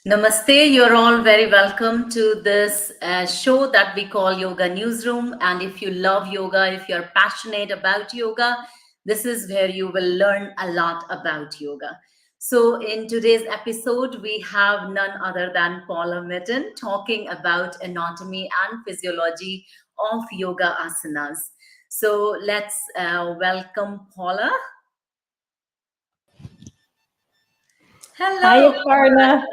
Namaste, you're all very welcome to this show that we call Yoga Newsroom. And if you love yoga, if you're passionate about yoga, this is where you will learn a lot about yoga. So, in today's episode, we have none other than Paula Mitten talking about anatomy and physiology of yoga asanas. So, let's welcome Paula. Hi, Hello, Aparna. Paula.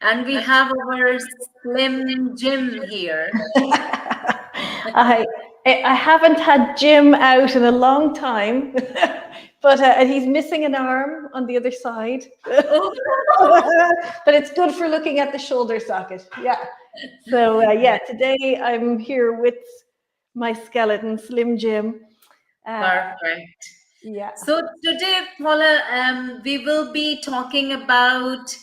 And we have our Slim Jim here. I I haven't had Jim out in a long time, but he's missing an arm on the other side. Oh, But it's good for looking at the shoulder socket. Yeah. So yeah, today I'm here with my skeleton, Slim Jim. perfect. Yeah. So today, Paula, we will be talking about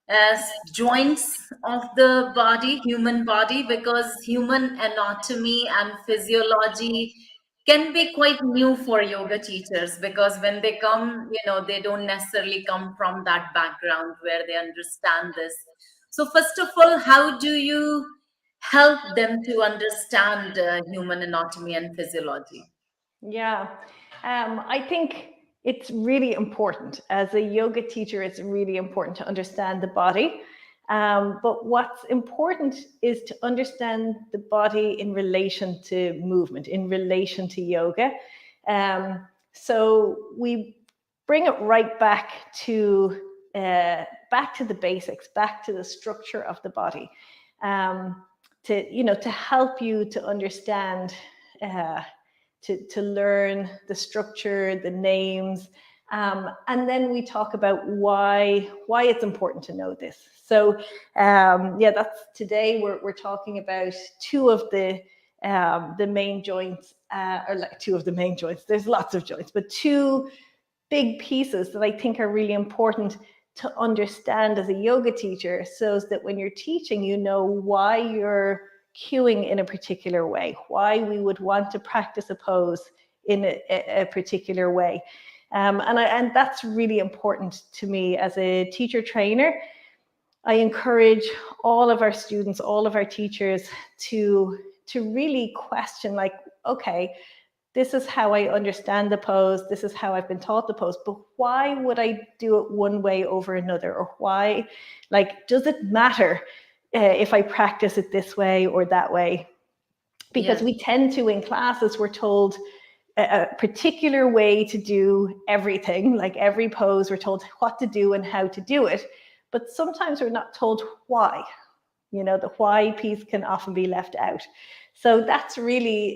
uh, joints of the body, human body, because human anatomy and physiology can be quite new for yoga teachers because when they come, they don't necessarily come from that background where they understand this. So, first of all, how do you help them to understand human anatomy and physiology? Yeah, I think it's really important as a yoga teacher. It's really important to understand the body. But what's important is to understand the body in relation to movement, in relation to yoga. So we bring it right back to the basics, back to the structure of the body, to help you to understand. To learn the structure, the names, and then we talk about why it's important to know this. So yeah, that's today we're talking about two of the main joints, or like two of the main joints. There's lots of joints, but two big pieces that I think are really important to understand as a yoga teacher, so that when you're teaching, you know why you're cueing in a particular way, why we would want to practice a pose in a particular way. And that's really important to me as a teacher trainer. I encourage all of our students, all of our teachers to really question, like, okay, this is how I understand the pose, this is how I've been taught the pose, but why would I do it one way over another? Or why, like, does it matter if I practice it this way or that way? Because Yes. we tend to, in classes, we're told a particular way to do everything, like every pose, we're told what to do and how to do it. But sometimes we're not told why. The why piece can often be left out. So that's really,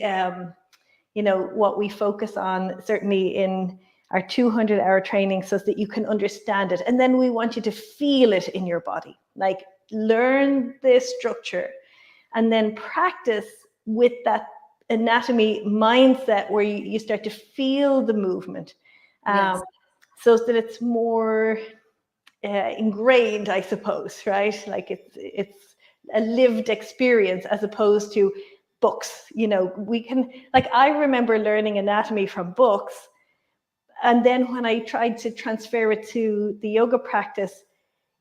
what we focus on, certainly in our 200-hour training, so that you can understand it. And then we want you to feel it in your body, like learn this structure and then practice with that anatomy mindset where you start to feel the movement, Yes. so that it's more ingrained, I suppose, right? Like it's a lived experience as opposed to books. We can, like, I remember learning anatomy from books, and then when I tried to transfer it to the yoga practice,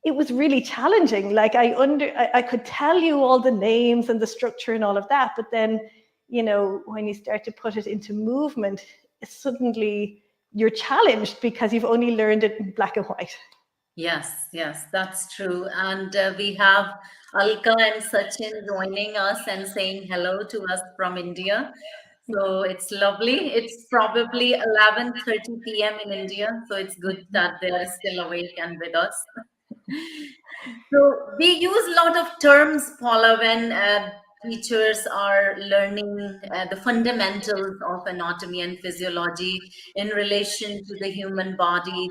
it was really challenging. Like I could tell you all the names and the structure and all of that, but then, when you start to put it into movement, suddenly you're challenged because you've only learned it in black and white. Yes, that's true. And we have Alka and Sachin joining us and saying hello to us from India. So it's lovely. It's probably 11:30 p.m. in India, so it's good that they are still awake and with us. So we use a lot of terms, Paula, when teachers are learning the fundamentals of anatomy and physiology in relation to the human body,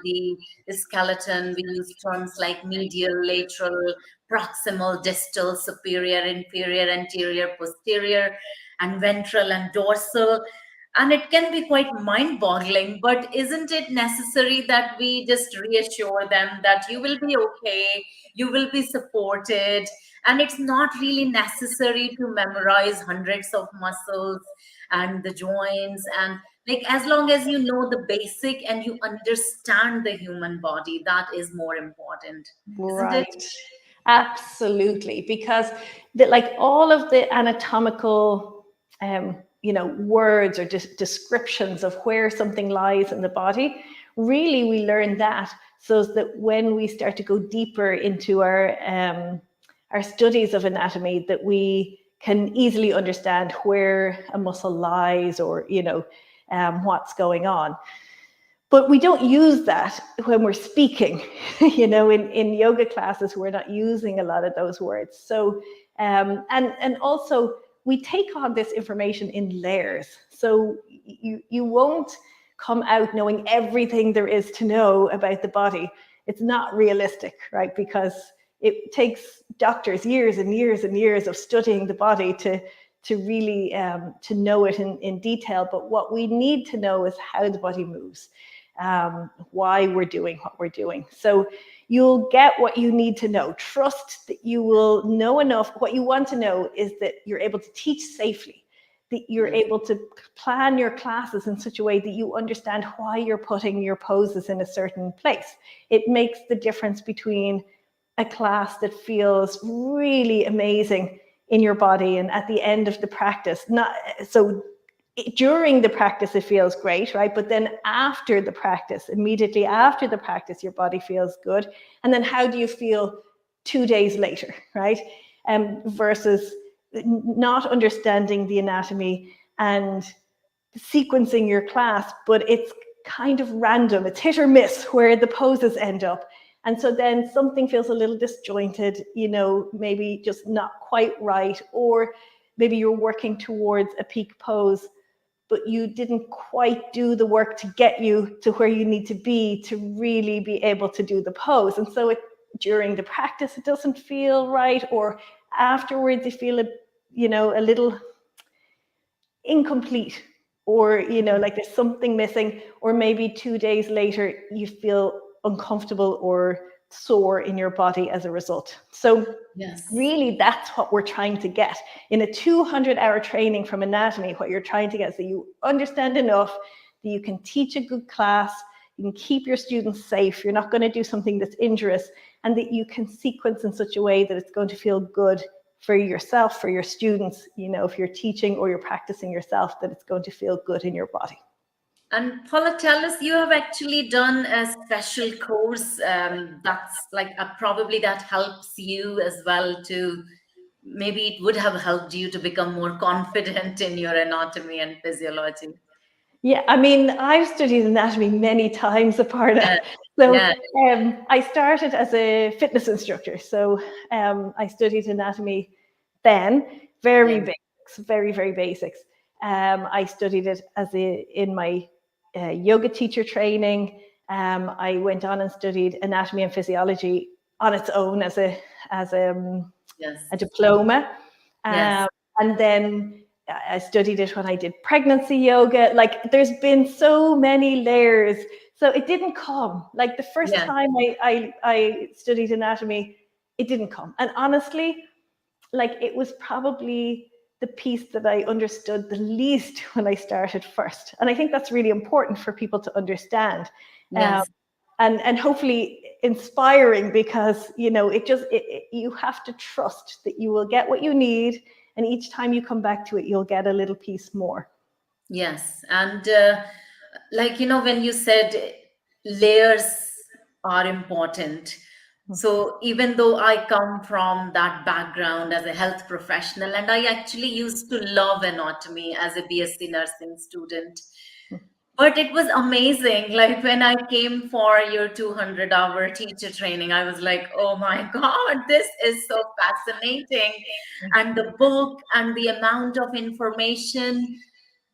the skeleton. We use terms like medial, lateral, proximal, distal, superior, inferior, anterior, posterior, and ventral and dorsal. And it can be quite mind boggling, but isn't it necessary that we just reassure them that you will be okay, you will be supported, and it's not really necessary to memorize hundreds of muscles and the joints, and Like, as long as you know the basic and you understand the human body, that is more important, isn't it? Right. Absolutely. Because like all of the anatomical, words or descriptions of where something lies in the body, really we learn that so that when we start to go deeper into our studies of anatomy, that we can easily understand where a muscle lies or, what's going on. But we don't use that when we're speaking. In yoga classes, we're not using a lot of those words. So, and also we take on this information in layers. So you won't come out knowing everything there is to know about the body. It's not realistic, right? Because it takes doctors years and years and years of studying the body to really to know it in detail. But what we need to know is how the body moves. Why we're doing what we're doing. So you'll get what you need to know. Trust that you will know enough. What you want to know is that you're able to teach safely, that you're able to plan your classes in such a way that you understand why you're putting your poses in a certain place. It makes the difference between a class that feels really amazing in your body and at the end of the practice, during the practice, it feels great, right? But then after the practice, immediately after the practice, your body feels good. And then how do you feel 2 days later, right? Versus not understanding the anatomy and sequencing your class, but it's kind of random. It's hit or miss where the poses end up. And so then something feels a little disjointed, maybe just not quite right, or maybe you're working towards a peak pose, but you didn't quite do the work to get you to where you need to be to really be able to do the pose. And so during the practice, it doesn't feel right, or afterwards you feel a little incomplete, or, like there's something missing, or maybe 2 days later you feel uncomfortable or sore in your body as a result. So really, that's what we're trying to get. In a 200-hour training from anatomy, what you're trying to get is that you understand enough that you can teach a good class, you can keep your students safe, you're not going to do something that's injurious, and that you can sequence in such a way that it's going to feel good for yourself, for your students, if you're teaching or you're practicing yourself, that it's going to feel good in your body. And Paula, tell us, you have actually done a special course that's like probably that helps you as well to, maybe it would have helped you to become more confident in your anatomy and physiology. Yeah, I mean, I've studied anatomy many times, Aparna. I started as a fitness instructor. So I studied anatomy then, very basics, very, very basics. I studied it in my yoga teacher training. I went on and studied anatomy and physiology on its own as a diploma. And then I studied it when I did pregnancy yoga. Like, there's been so many layers. So it didn't come. Like, the first time I studied anatomy, it didn't come. And honestly, like, it was probably the piece that I understood the least when I started first. And I think that's really important for people to understand. And hopefully inspiring, because, you have to trust that you will get what you need. And each time you come back to it, you'll get a little piece more. Yes. And when you said layers are important. So even though I come from that background as a health professional, and I actually used to love anatomy as a BSc nursing student, but it was amazing. Like, when I came for your 200-hour teacher training, I was like, oh my God, this is so fascinating. And the book and the amount of information,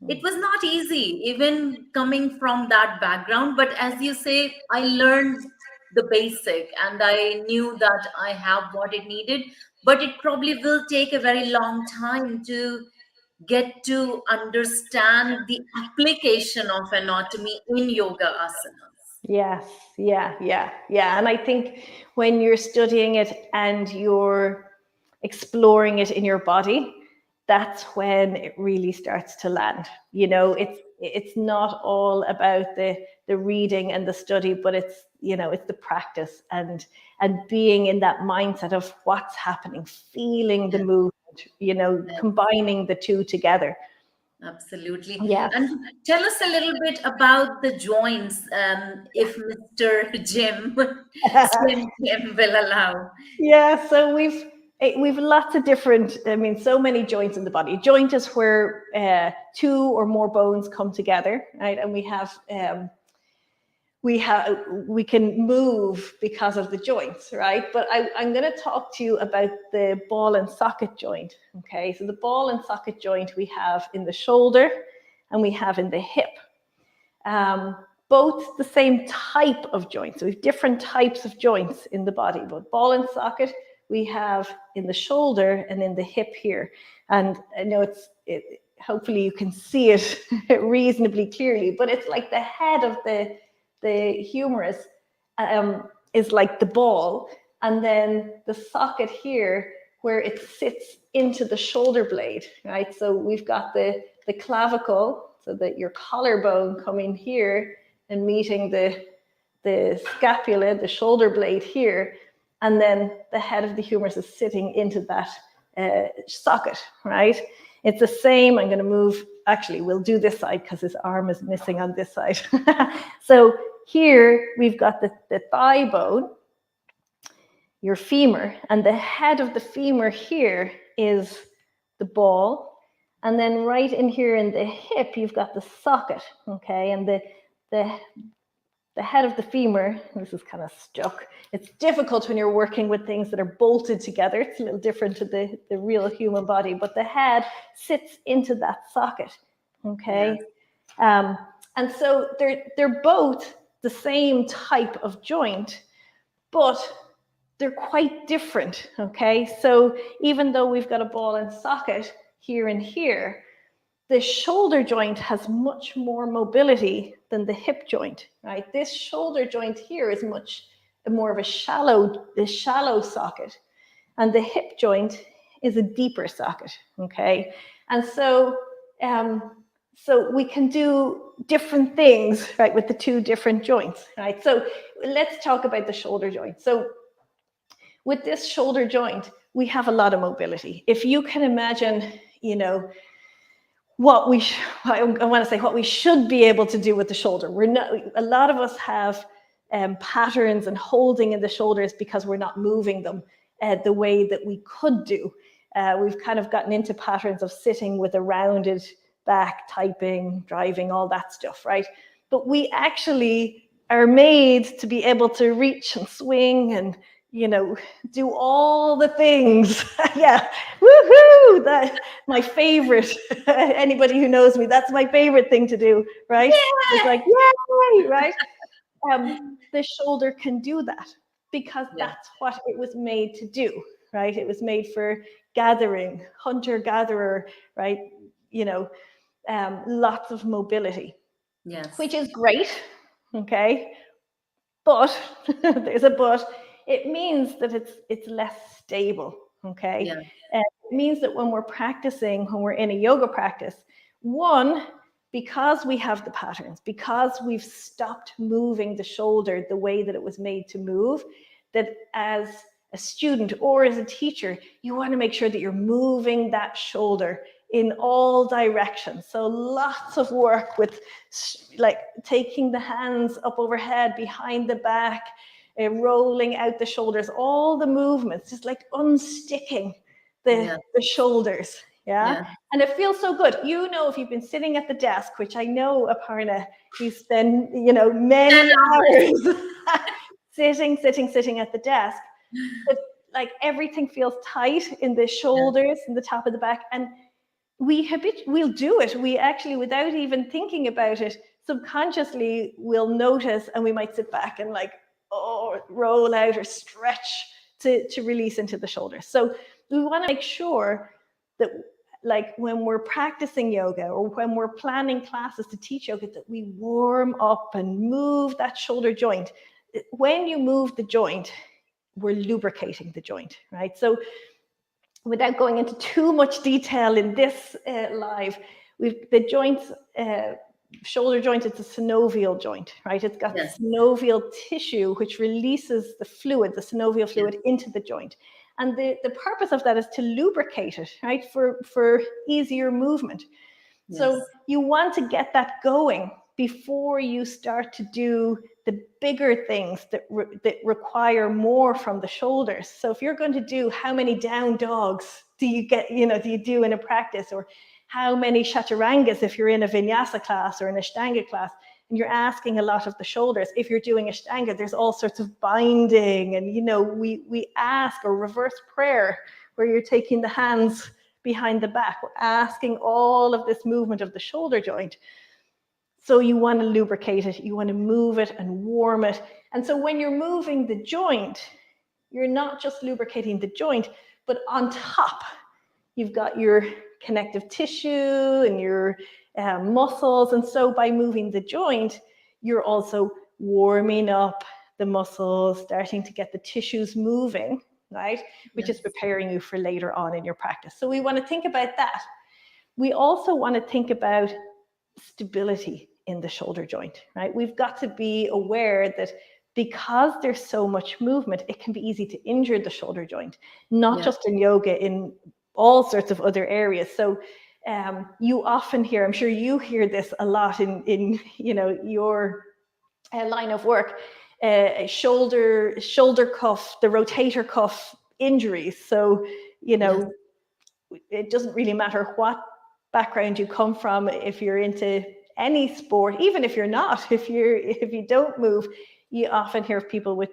it was not easy, even coming from that background. But as you say, I learned the basic and I knew that I have what it needed, but it probably will take a very long time to get to understand the application of anatomy in yoga asanas. Yes, yeah. And I think when you're studying it and you're exploring it in your body, that's when it really starts to land. It's not all about the reading and the study, but it's, you know, it's the practice and being in that mindset of what's happening, feeling the movement, you know, combining the two together. Absolutely. Yes. And tell us a little bit about the joints, if Mr. Jim, Slim Jim will allow. Yeah, so we've lots of different, I mean, so many joints in the body. Joint is where two or more bones come together, right? And we can move because of the joints, right? But I'm going to talk to you about the ball and socket joint. Okay, so the ball and socket joint we have in the shoulder and we have in the hip. Both the same type of joints. So we have different types of joints in the body, but ball and socket we have in the shoulder and in the hip here. And I know hopefully you can see it reasonably clearly, but it's like the head of the humerus is like the ball, and then the socket here where it sits into the shoulder blade, right? So we've got the clavicle, so that your collarbone coming here and meeting the scapula, the shoulder blade here, and then the head of the humerus is sitting into that socket, right? It's the same. I'm going to move, actually, we'll do this side because his arm is missing on this side. So here we've got the thigh bone, your femur, and the head of the femur here is the ball. And then right in here in the hip, you've got the socket, okay? And the head of the femur, this is kind of stuck. It's difficult when you're working with things that are bolted together. It's a little different to the real human body, but the head sits into that socket, okay? Yes. And so they're both the same type of joint, but they're quite different, okay? So even though we've got a ball and socket here and here, the shoulder joint has much more mobility than the hip joint, right? This shoulder joint here is much more of a shallow socket, and the hip joint is a deeper socket, okay? And so, so we can do different things, right, with the two different joints, right? So let's talk about the shoulder joint. So with this shoulder joint, we have a lot of mobility. If you can imagine, you know, what we should be able to do with the shoulder. A lot of us have patterns and holding in the shoulders because we're not moving them the way that we could do. We've kind of gotten into patterns of sitting with a rounded back, typing, driving, all that stuff, right? But we actually are made to be able to reach and swing and, you know, do all the things. Yeah, woohoo! That's my favorite. Anybody who knows me, that's my favorite thing to do, right? Yeah. It's like, yay, right? The shoulder can do that because that's what it was made to do, right? It was made for gathering, hunter-gatherer, right? You know, lots of mobility, which is great, okay? But there's a but. It means that it's less stable, okay? Yeah. It means that when we're practicing, when we're in a yoga practice, one, because we have the patterns, because we've stopped moving the shoulder the way that it was made to move, that as a student or as a teacher, you want to make sure that you're moving that shoulder in all directions. So lots of work with like taking the hands up overhead, behind the back, rolling out the shoulders, all the movements, just like unsticking the shoulders. Yeah. And it feels so good. You know, if you've been sitting at the desk, which I know, Aparna, you spend, you know, many hours sitting at the desk, but like everything feels tight in the shoulders and the top of the back. And we'll do it. We actually, without even thinking about it, subconsciously we'll notice, and we might sit back and like, roll out or stretch to release into the shoulders. So we want to make sure that, like, when we're practicing yoga or when we're planning classes to teach yoga, that we warm up and move that shoulder joint. When you move the joint, we're lubricating the joint, right? So without going into too much detail in this live, the joints shoulder joint, it's a synovial joint, right? It's got Yes. synovial tissue, which releases the fluid, the synovial fluid, Yes. into the joint. And the purpose of that is to lubricate it, right? For easier movement. Yes. So you want to get that going before you start to do the bigger things that require more from the shoulders. So if you're going to do, how many down dogs do you do in a practice, or how many chaturangas if you're in a vinyasa class or an ashtanga class, and you're asking a lot of the shoulders. If you're doing ashtanga, there's all sorts of binding, and we ask, or reverse prayer, where you're taking the hands behind the back. We're asking all of this movement of the shoulder joint. So you want to lubricate it, you want to move it and warm it. And so when you're moving the joint, you're not just lubricating the joint, but on top, you've got your connective tissue and your muscles. And so by moving the joint, you're also warming up the muscles, starting to get the tissues moving, right? Which is preparing you for later on in your practice. So we want to think about that. We also want to think about stability in the shoulder joint, right? We've got to be aware that because there's so much movement, it can be easy to injure the shoulder joint, not just in yoga, in all sorts of other areas. So you often hear, I'm sure you hear this a lot in your line of work, shoulder cuff, the rotator cuff injuries. So, it doesn't really matter what background you come from, if you're into any sport, even if you're not, if you don't move, you often hear of people with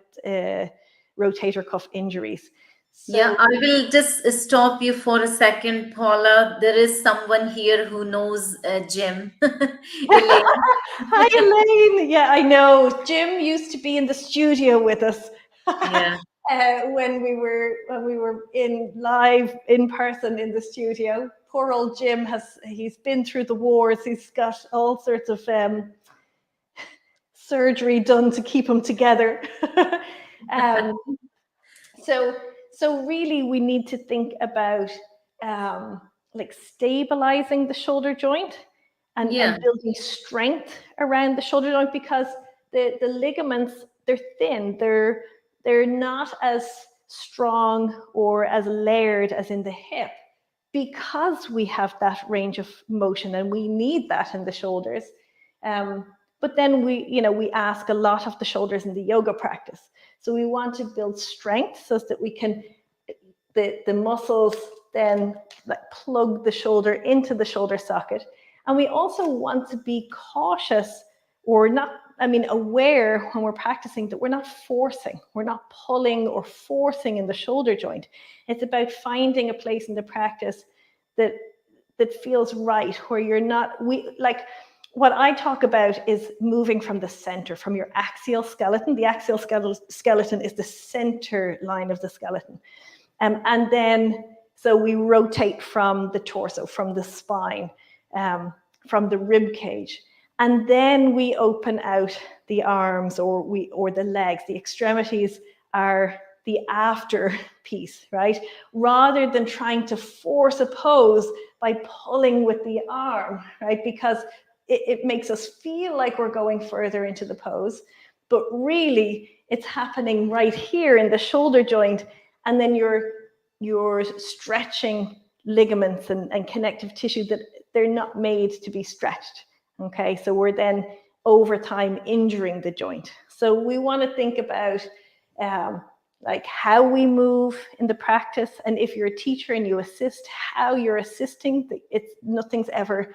rotator cuff injuries. So, I will just stop you for a second, Paula. There is someone here who knows Jim. Elaine. Hi, Elaine. Yeah, I know. Jim used to be in the studio with us. Yeah. When we were in live in person in the studio. Poor old Jim he's been through the wars. He's got all sorts of surgery done to keep him together. So really we need to think about like stabilizing the shoulder joint and building strength around the shoulder joint, because the ligaments, they're thin, they're not as strong or as layered as in the hip, because we have that range of motion and we need that in the shoulders. But then we ask a lot of the shoulders in the yoga practice. So we want to build strength so that we can, the muscles then like plug the shoulder into the shoulder socket. And we also want to be cautious, or aware when we're practicing, that we're not forcing, we're not pulling or forcing in the shoulder joint. It's about finding a place in the practice that feels right, where you're not, what I talk about is moving from the center, from your axial skeleton. The axial skeleton is the center line of the skeleton. And then, so we rotate from the torso, from the spine, from the rib cage. And then we open out the arms or the legs. The extremities are the after piece, right? Rather than trying to force a pose by pulling with the arm, right? Because it makes us feel like we're going further into the pose, but really it's happening right here in the shoulder joint. And then you're stretching ligaments and connective tissue that they're not made to be stretched. Okay, so we're then over time injuring the joint. So we want to think about like how we move in the practice, and if you're a teacher and you assist, how you're assisting. Nothing's ever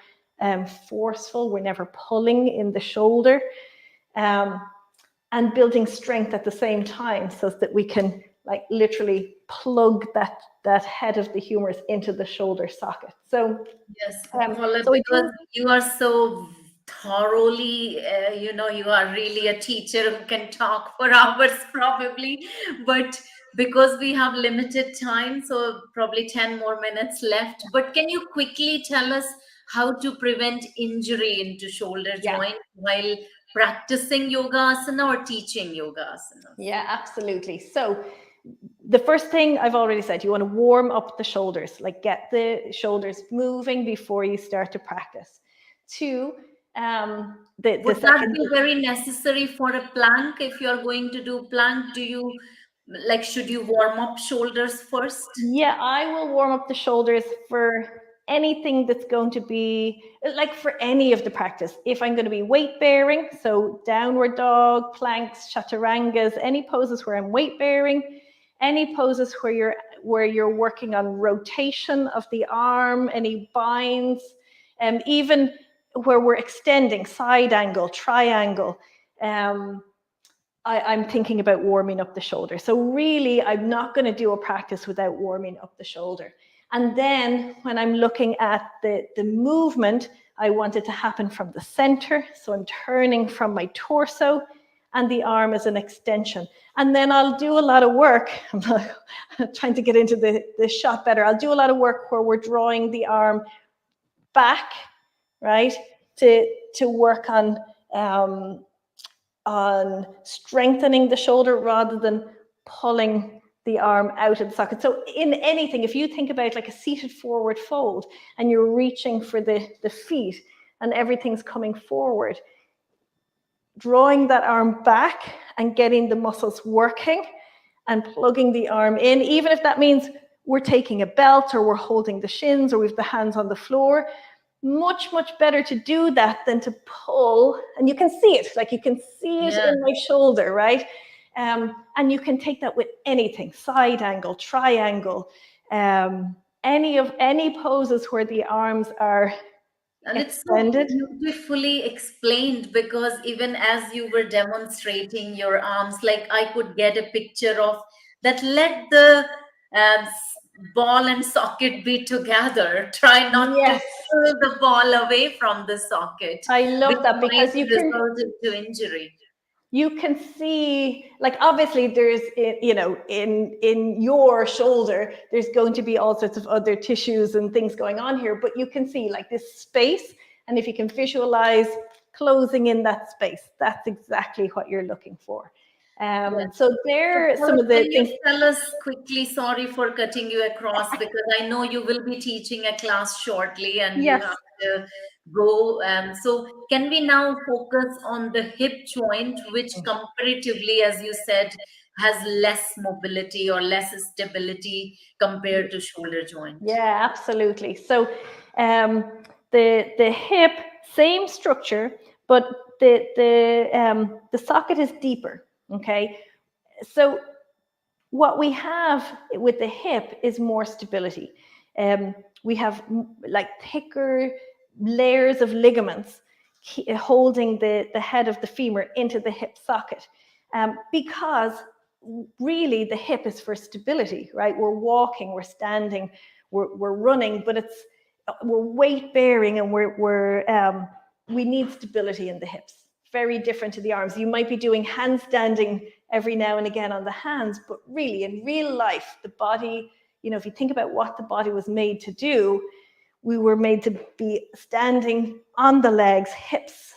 forceful. We're never pulling in the shoulder, and building strength at the same time, so that we can like literally plug that head of the humerus into the shoulder socket. So yes, so because you are so thoroughly, you are really a teacher who can talk for hours probably, but because we have limited time, so probably 10 more minutes left. But can you quickly tell us how to prevent injury into shoulder joint while practicing yoga asana or teaching yoga asana? Yeah, absolutely. So the first thing I've already said, you want to warm up the shoulders, like get the shoulders moving before you start to practice. 2, The Would that second. be very necessary for a plank? If you're going to do plank, do you should you warm up shoulders first? Yeah, I will warm up the shoulders for anything that's going to be like for any of the practice. If I'm going to be weight bearing, so downward dog, planks, chaturangas, any poses where I'm weight bearing, any poses where you're working on rotation of the arm, any binds, and even where we're extending side angle, triangle. I'm thinking about warming up the shoulder. So really, I'm not going to do a practice without warming up the shoulder. And then when I'm looking at the movement, I want it to happen from the center. So I'm turning from my torso and the arm is an extension. And then I'll do a lot of work. I'm trying to get into the shot better. I'll do a lot of work where we're drawing the arm back, right? To work on strengthening the shoulder rather than pulling the arm out of the socket. So in anything, if you think about like a seated forward fold and you're reaching for the feet and everything's coming forward, drawing that arm back and getting the muscles working and plugging the arm in, even if that means we're taking a belt or we're holding the shins or we've the hands on the floor, much better to do that than to pull. And you can see it, like you can see it in my shoulder, right? And you can take that with anything, side angle, triangle, any poses where the arms are and extended. It's so beautifully explained, because even as you were demonstrating your arms, like I could get a picture of that. Let the ball and socket be together. Try not to pull the ball away from the socket. I love that, because you can result into injury. You can see, like, obviously there's, you know, in your shoulder, there's going to be all sorts of other tissues and things going on here, but you can see like this space. And if you can visualize closing in that space, that's exactly what you're looking for. So there are some of the things. Tell us quickly, sorry for cutting you across, because I know you will be teaching a class shortly and you have to go. So can we now focus on the hip joint, which comparatively, as you said, has less mobility or less stability compared to shoulder joint? Yeah, absolutely. So the hip, same structure, but the socket is deeper. Okay, so what we have with the hip is more stability. We have like thicker layers of ligaments holding the head of the femur into the hip socket, because really the hip is for stability, right? We're walking, we're standing, we're running, but we're weight bearing, and we need stability in the hips. Very different to the arms. You might be doing handstanding every now and again on the hands, but really in real life, the body, you know, if you think about what the body was made to do, we were made to be standing on the legs, hips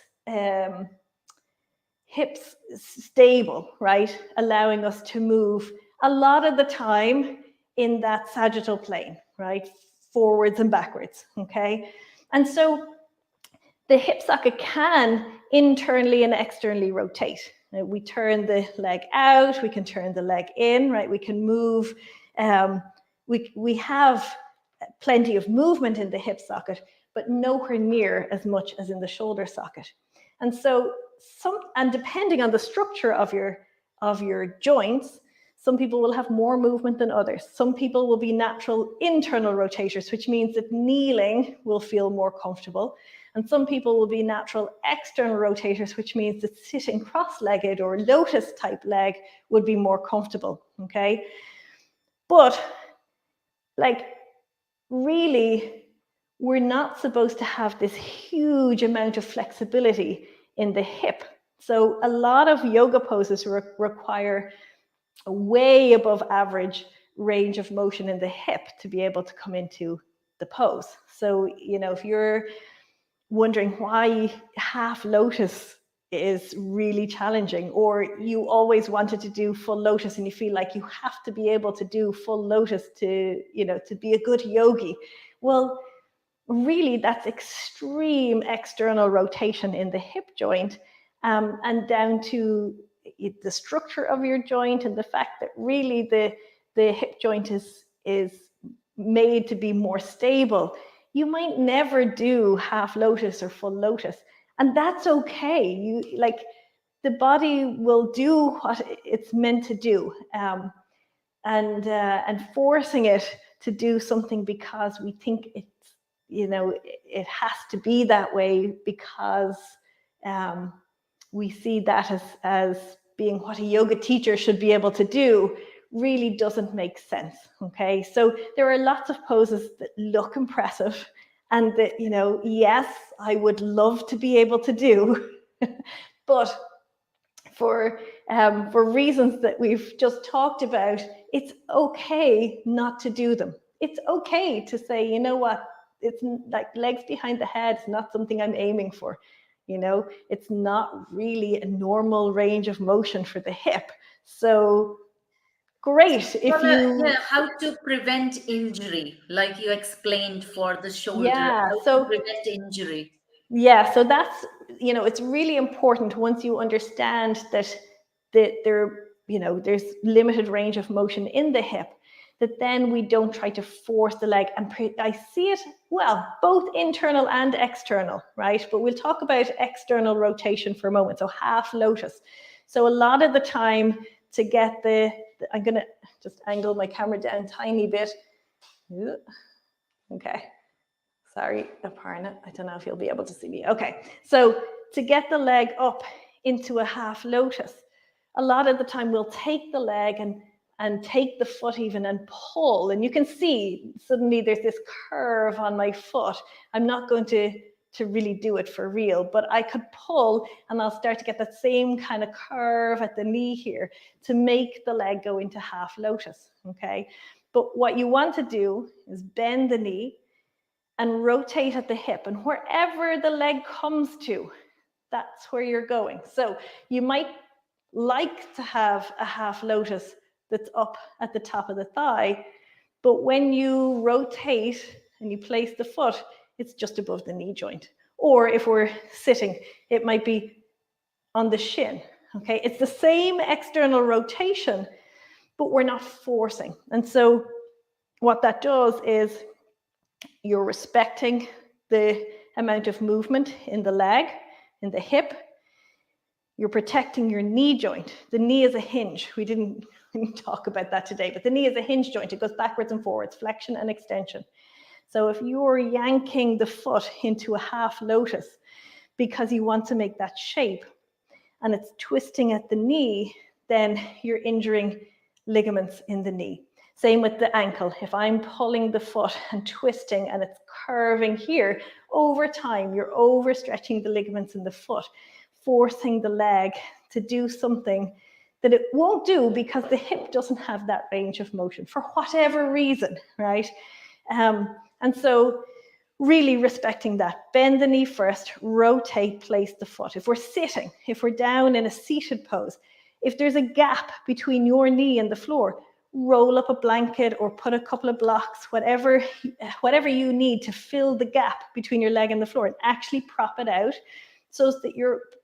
stable, right? Allowing us to move a lot of the time in that sagittal plane, right? Forwards and backwards, okay? And so the hip socket can internally and externally rotate. We turn the leg out, we can turn the leg in, right? We can move. We have plenty of movement in the hip socket, but nowhere near as much as in the shoulder socket. And so depending on the structure of your joints, some people will have more movement than others. Some people will be natural internal rotators, which means that kneeling will feel more comfortable. And some people will be natural external rotators, which means that sitting cross-legged or lotus type leg would be more comfortable, okay? But like, really, we're not supposed to have this huge amount of flexibility in the hip. So a lot of yoga poses require a way above average range of motion in the hip to be able to come into the pose. So, you know, if you're wondering why half lotus is really challenging, or you always wanted to do full lotus and you feel like you have to be able to do full lotus to, you know, to be a good yogi. Well, really that's extreme external rotation in the hip joint, and down to the structure of your joint and the fact that really the hip joint is made to be more stable. You might never do half lotus or full lotus, and that's okay. The body will do what it's meant to do, and forcing it to do something because we think it's, it has to be that way because we see that as being what a yoga teacher should be able to do, really doesn't make sense. Okay, so there are lots of poses that look impressive and that, yes, I would love to be able to do, but for reasons that we've just talked about, it's okay not to do them. It's okay to say, you know what, it's like legs behind the head is not something I'm aiming for. It's not really a normal range of motion for the hip. So great if how to prevent injury, like you explained for the shoulder. Yeah, how to prevent injury. Yeah, so that's, it's really important once you understand that there's limited range of motion in the hip, that then we don't try to force the leg. And I see it, well, both internal and external, right? But we'll talk about external rotation for a moment. So half lotus. So a lot of the time to get I'm going to just angle my camera down a tiny bit. Okay. Sorry, Aparna, I don't know if you'll be able to see me. Okay, so to get the leg up into a half lotus, a lot of the time we'll take the leg and take the foot even and pull. And you can see suddenly there's this curve on my foot. I'm not going to really do it for real, but I could pull and I'll start to get that same kind of curve at the knee here to make the leg go into half lotus, okay? But what you want to do is bend the knee and rotate at the hip, and wherever the leg comes to, that's where you're going. So you might like to have a half lotus that's up at the top of the thigh, but when you rotate and you place the foot, it's just above the knee joint. Or if we're sitting, it might be on the shin, okay? It's the same external rotation, but we're not forcing. And so what that does is you're respecting the amount of movement in the leg, in the hip. You're protecting your knee joint. The knee is a hinge. We didn't talk about that today, but the knee is a hinge joint. It goes backwards and forwards, flexion and extension. So if you're yanking the foot into a half lotus because you want to make that shape and it's twisting at the knee, then you're injuring ligaments in the knee. Same with the ankle. If I'm pulling the foot and twisting and it's curving here, over time, you're overstretching the ligaments in the foot, forcing the leg to do something that it won't do because the hip doesn't have that range of motion for whatever reason, right? And so really respecting that. Bend the knee first, rotate, place the foot. If we're sitting, if we're down in a seated pose, if there's a gap between your knee and the floor, roll up a blanket or put a couple of blocks, whatever you need to fill the gap between your leg and the floor, and actually prop it out so that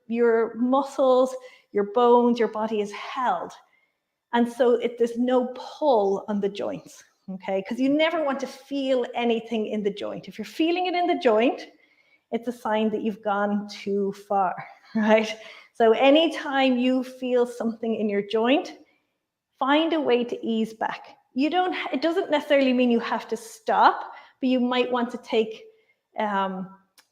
your muscles, your bones, your body is held. And so there's no pull on the joints, okay? Because you never want to feel anything in the joint. If you're feeling it in the joint, it's a sign that you've gone too far, right? So anytime you feel something in your joint, find a way to ease back. It doesn't necessarily mean you have to stop, but you might want to take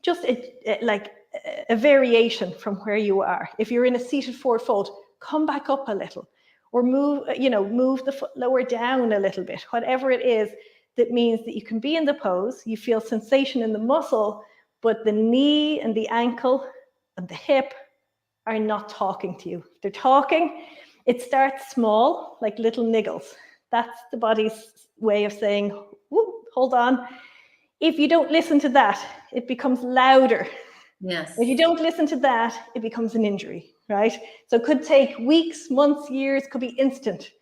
just a variation from where you are. If you're in a seated forward fold, come back up a little, or move the foot lower down a little bit. Whatever it is that means that you can be in the pose, you feel sensation in the muscle, but the knee and the ankle and the hip are not talking to you. They're talking. It starts small, like little niggles. That's the body's way of saying, hold on. If you don't listen to that, it becomes louder. Yes. If you don't listen to that, it becomes an injury, right? So it could take weeks, months, years, could be instant,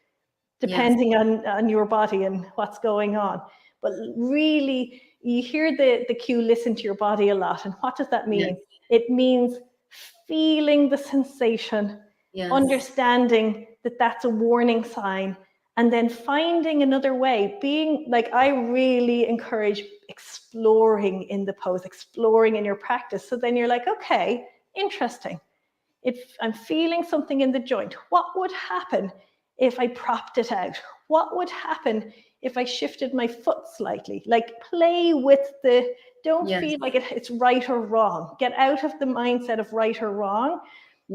depending on your body and what's going on. But really, you hear the cue, listen to your body a lot. And what does that mean? Yes. It means feeling the sensation, Yes. understanding that that's a warning sign, and then finding another way. Being like, I really encourage exploring in the pose, exploring in your practice. So then you're like, okay, interesting. If I'm feeling something in the joint, what would happen if I propped it out? What would happen if I shifted my foot slightly? Like, play with the, don't Yes. feel like it's right or wrong. Get out of the mindset of right or wrong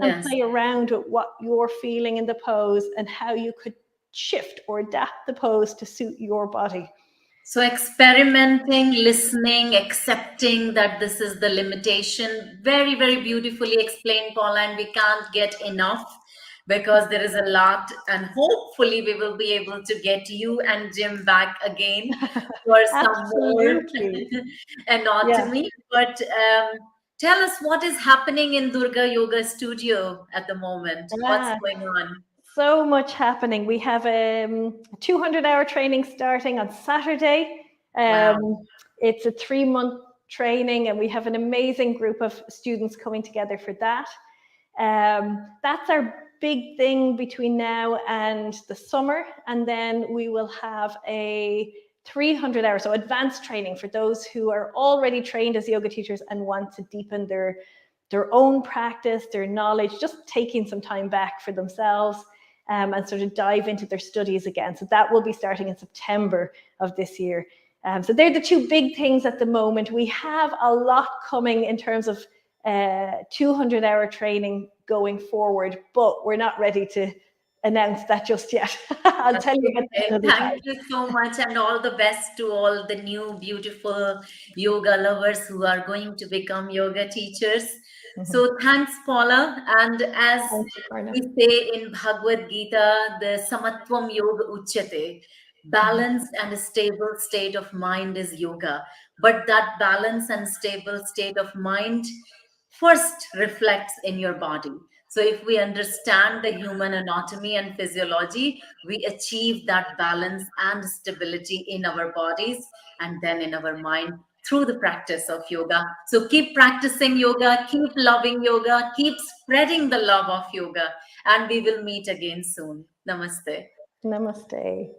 and Yes. play around with what you're feeling in the pose and how you could shift or adapt the pose to suit your body. So experimenting, listening, accepting that this is the limitation. Very, very beautifully explained, Paula, and we can't get enough because there is a lot, and hopefully we will be able to get you and Jim back again for some more anatomy. But tell us what is happening in Durga Yoga Studio at the moment. What's going on? So much happening. We have a 200-hour training starting on Saturday. Wow. It's a 3-month training, and we have an amazing group of students coming together for that. That's our big thing between now and the summer. And then we will have a 300-hour, so advanced training for those who are already trained as yoga teachers and want to deepen their own practice, their knowledge, just taking some time back for themselves. And sort of dive into their studies again. So that will be starting in September of this year. So they're the two big things at the moment. We have a lot coming in terms of 200-hour training going forward, but we're not ready to announce that just yet. I'll tell you about that another time. Thank you so much, and all the best to all the new beautiful yoga lovers who are going to become yoga teachers. So thanks, Paula. And as we say in Bhagavad Gita, the Samatvam Yoga Uchyate, balanced and a stable state of mind is yoga. But that balance and stable state of mind first reflects in your body. So if we understand the human anatomy and physiology, we achieve that balance and stability in our bodies and then in our mind through the practice of yoga. So keep practicing yoga, keep loving yoga, keep spreading the love of yoga, and we will meet again soon. Namaste. Namaste.